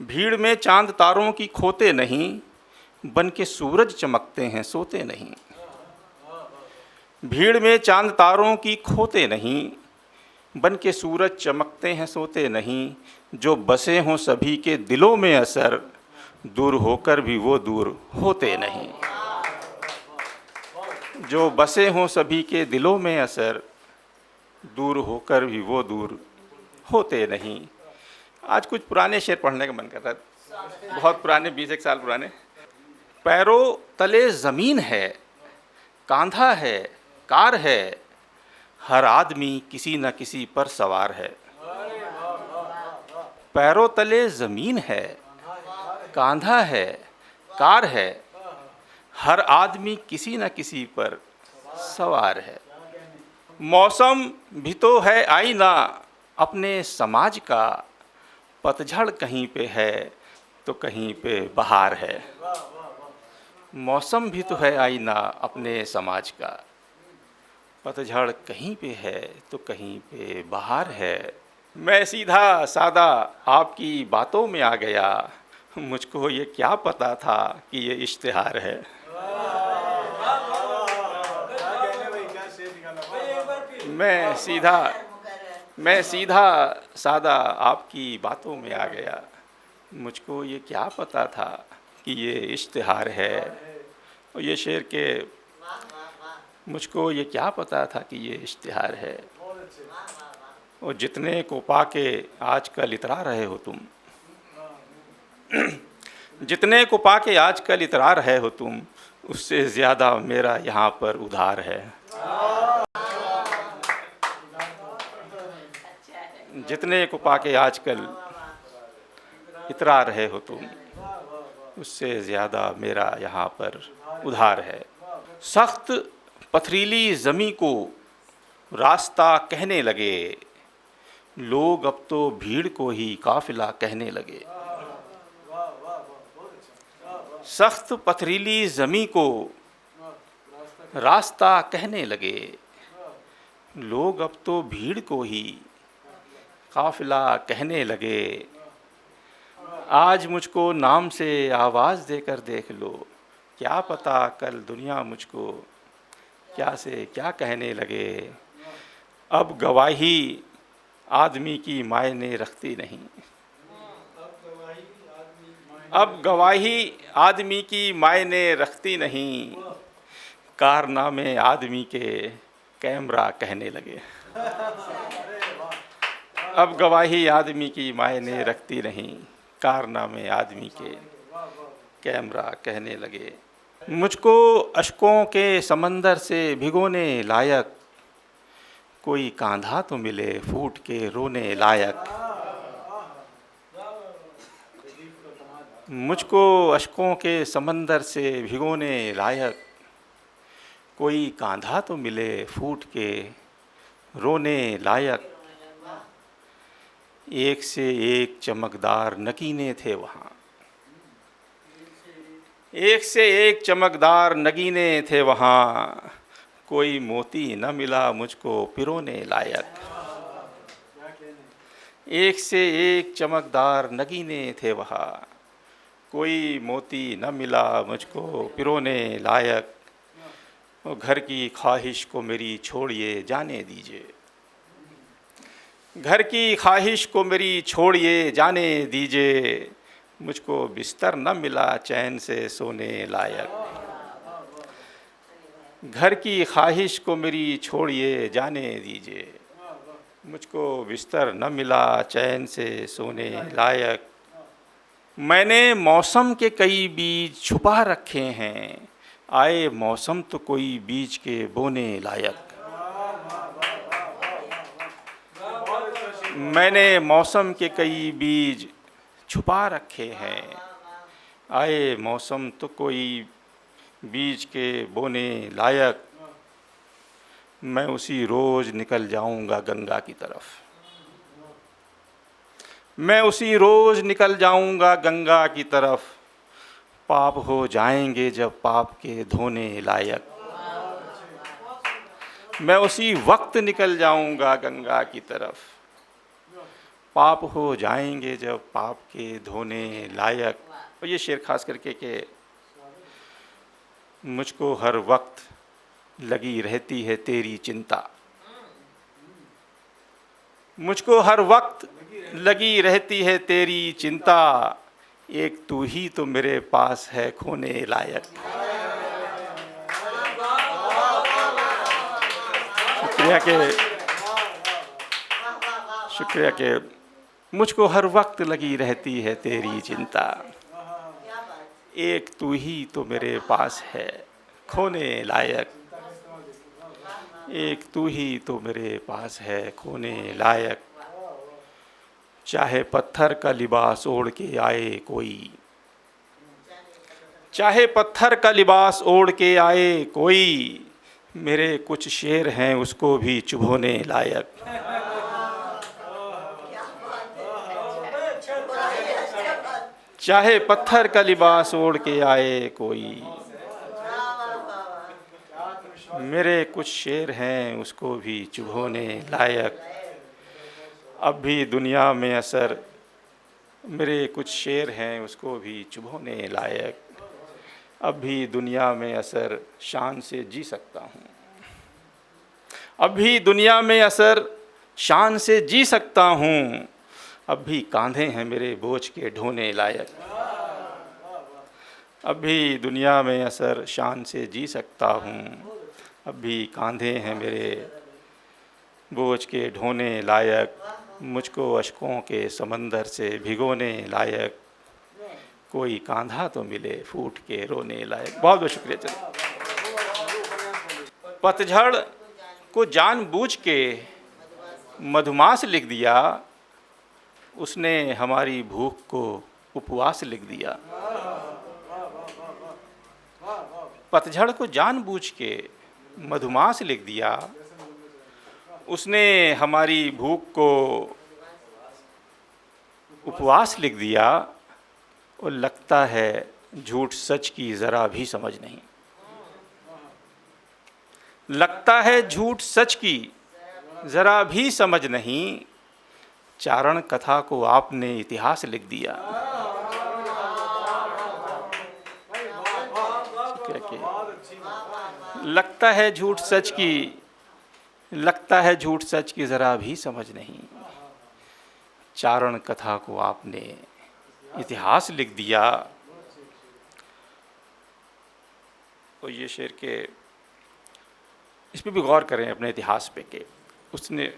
भीड़ में चांद तारों की खोते नहीं, बन के सूरज चमकते हैं सोते नहीं। भीड़ में चांद तारों की खोते नहीं, बन के सूरज चमकते हैं सोते नहीं। जो बसे हों सभी के दिलों में असर, दूर होकर भी वो दूर होते नहीं। जो बसे हों सभी के दिलों में असर, दूर होकर भी वो दूर होते नहीं। आज कुछ पुराने शेर पढ़ने का मन कर रहा है, बहुत पुराने, 20 साल पुराने। पैरों तले ज़मीन है, कांधा है, कार है, हर आदमी किसी न किसी पर सवार है। पैरों तले ज़मीन है, कांधा है, कार है, हर आदमी किसी न किसी पर सवार है। मौसम भी तो है आईना अपने समाज का, पतझड़ कहीं पे है तो कहीं पे बहार है। मौसम भी तो है आईना अपने समाज का, पतझड़ कहीं पे है तो कहीं पे बहार है। मैं सीधा सादा आपकी बातों में आ गया, मुझको ये क्या पता था कि ये इश्तिहार है। मैं सीधा सादा आपकी बातों में आ गया, मुझको ये क्या पता था कि ये इश्तिहार है। और ये शेर के मुझको ये क्या पता था कि ये इश्तिहार है। और जितने को पाके आजकल इतरा रहे हो तुम, जितने को पाके आजकल इतरा रहे हो तुम, उससे ज़्यादा मेरा यहाँ पर उधार है। जितने को पाके आजकल इतरा रहे हो तुम, उससे ज़्यादा मेरा यहाँ पर उधार है। सख्त पथरीली ज़मीं को रास्ता कहने लगे, लोग अब तो भीड़ को ही काफिला कहने लगे। सख्त पथरीली ज़मीं को रास्ता कहने लगे, लोग अब तो भीड़ को ही काफिला कहने लगे। आज मुझको नाम से आवाज़ देकर देख लो, क्या पता कल दुनिया मुझको क्या से क्या कहने लगे। अब गवाही आदमी की मायने रखती नहीं, अब गवाही आदमी की मायने रखती नहीं। कारनामे आदमी के कैमरा कहने लगे। अब गवाही आदमी की मायने रखती नहीं, कारनामे आदमी के कैमरा कहने लगे। मुझको अश्कों के समंदर से भिगोने लायक, कोई कांधा तो मिले फूट के रोने लायक। मुझको अश्कों के समंदर से भिगोने लायक, कोई कांधा तो मिले फूट के रोने लायक। एक से एक चमकदार नगीने थे वहाँ, एक से एक चमकदार नगीने थे वहाँ, कोई मोती न मिला मुझको पिरोने लायक। एक से एक चमकदार नगीने थे वहाँ, कोई मोती न मिला मुझको पिरोने लायक। और घर की ख्वाहिश को मेरी छोड़िए जाने दीजिए, घर की ख्वाहिश को मेरी छोड़िए जाने दीजिए। मुझको बिस्तर न मिला चैन से सोने लायक। घर की ख्वाहिश को मेरी छोड़िए जाने दीजिए, मुझको बिस्तर न मिला चैन से सोने लायक। मैंने मौसम के कई बीज छुपा रखे हैं, आए मौसम तो कोई बीज के बोने लायक। मैंने मौसम के कई बीज छुपा रखे हैं, आए मौसम तो कोई बीज के बोने लायक। मैं उसी रोज़ निकल जाऊंगा गंगा की तरफ, मैं उसी रोज़ निकल जाऊंगा गंगा की तरफ। पाप हो जाएंगे जब पाप के धोने लायक, मैं उसी वक्त निकल जाऊंगा गंगा की तरफ। पाप हो जाएंगे जब पाप के धोने लायक। और ये शेर खास करके कि मुझको हर वक्त लगी रहती है तेरी चिंता, मुझको हर वक्त लगी रहती है तेरी चिंता, एक तू ही तो मेरे पास है खोने लायक। शुक्रिया के मुझको हर वक्त लगी रहती है तेरी चिंता, एक तू ही तो मेरे पास है खोने लायक, एक तू ही तो मेरे पास है खोने लायक। चाहे पत्थर का लिबास ओढ़ के आए कोई, चाहे पत्थर का लिबास ओढ़ के आए कोई, मेरे कुछ शेर हैं उसको भी चुभोने लायक। चाहे पत्थर का लिबास ओढ़ के आए कोई, मेरे कुछ शेर हैं उसको भी चुभोने लायक। अब भी दुनिया में असर, मेरे कुछ शेर हैं उसको भी चुभोने लायक। अब भी दुनिया में असर शान से जी सकता हूँ, अब भी दुनिया में असर शान से जी सकता हूँ, अब भी कांधे हैं मेरे बोझ के ढोने लायक। अब भी दुनिया में असर शान से जी सकता हूँ, अब भी कांधे हैं मेरे बोझ के ढोने लायक। मुझको अश्कों के समंदर से भिगोने लायक, कोई कांधा तो मिले फूट के रोने लायक। बहुत बहुत शुक्रिया। पतझड़ को जानबूझ के मधुमास लिख दिया, उसने हमारी भूख को उपवास लिख दिया। पतझड़ को जानबूझ के मधुमास लिख दिया, उसने हमारी भूख को उपवास लिख दिया। और लगता है झूठ सच की ज़रा भी समझ नहीं, लगता है झूठ सच की ज़रा भी समझ नहीं, चारण कथा को आपने इतिहास लिख दिया। लगता है झूठ सच की, लगता है झूठ सच की ज़रा भी समझ नहीं, चारण कथा को आपने इतिहास लिख दिया। और ये शेर के इस पे भी गौर करें अपने इतिहास पे के उसने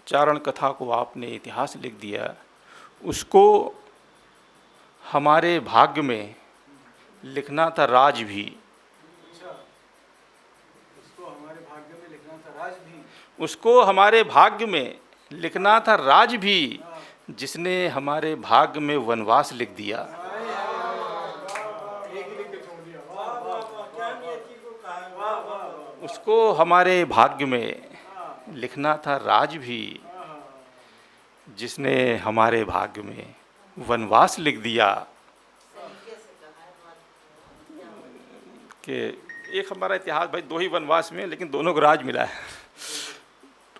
चारण कथा को आपने इतिहास लिख दिया, उसको हमारे भाग्य में लिखना था राज भी, उसको हमारे भाग्य में लिखना था राज भी, जिसने हमारे भाग्य में वनवास लिख दिया। उसको हमारे भाग्य में लिखना था राज भी, जिसने हमारे भाग्य में वनवास लिख दिया। कि एक हमारा इतिहास भाई दो ही वनवास में, लेकिन दोनों को राज मिला है।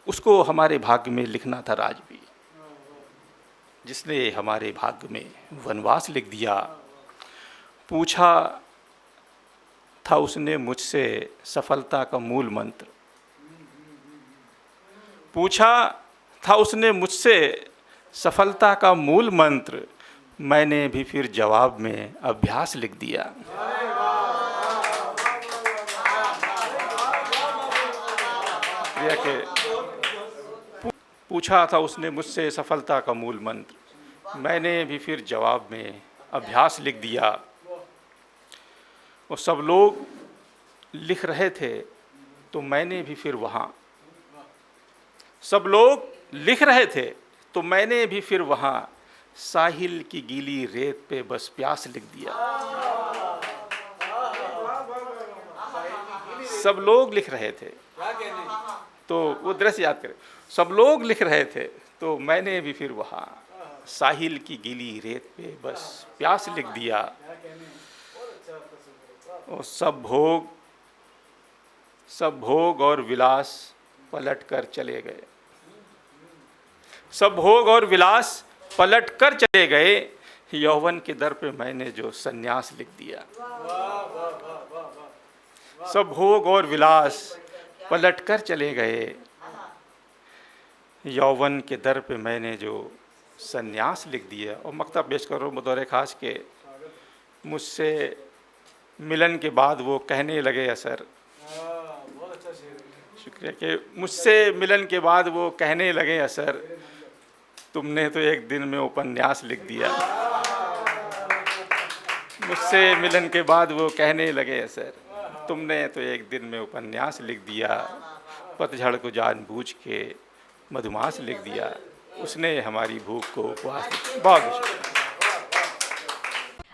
उसको हमारे भाग्य में लिखना था राज भी, जिसने हमारे भाग्य में वनवास लिख दिया। पूछा था उसने मुझसे सफलता का मूल मंत्र, पूछा था उसने मुझसे सफलता का मूल मंत्र, मैंने भी फिर जवाब में अभ्यास लिख दिया। पूछा था उसने मुझसे सफलता का मूल मंत्र, मैंने भी फिर जवाब में अभ्यास लिख दिया। और सब लोग लिख रहे थे तो मैंने भी फिर वहाँ, सब लोग लिख रहे थे तो मैंने भी फिर वहाँ साहिल की गीली रेत पे बस प्यास लिख दिया। सब लोग लिख रहे थे तो वो दृश्य याद करें, सब लोग लिख रहे थे तो मैंने भी फिर वहाँ साहिल की गीली रेत पे बस प्यास लिख दिया। और सब भोग और विलास पलट कर चले गए, सब भोग और विलास पलट कर चले गए, यौवन के दर पे मैंने जो सन्यास लिख दिया। सब भोग और विलास पलट कर चले गए, यौवन के दर पे मैंने जो सन्यास लिख दिया। और मक्ता पेश करो बतौर खास के, मुझसे मिलन के बाद वो कहने लगे असर, शुक्रिया, कि मुझसे मिलन के बाद वो कहने लगे असर, तुमने तो एक दिन में उपन्यास लिख दिया। मुझसे मिलन के बाद वो कहने लगे असर, तुमने तो एक दिन में उपन्यास लिख दिया। पतझड़ को जानबूझ के मधुमास लिख दिया, उसने हमारी भूख को उपवास। बहुत शुक्रिया।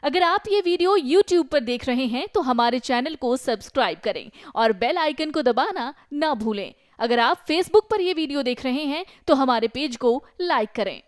अगर आप ये वीडियो YouTube पर देख रहे हैं तो हमारे चैनल को सब्सक्राइब करें और बेल आइकन को दबाना ना भूलें। अगर आप Facebook पर ये वीडियो देख रहे हैं तो हमारे पेज को लाइक करें।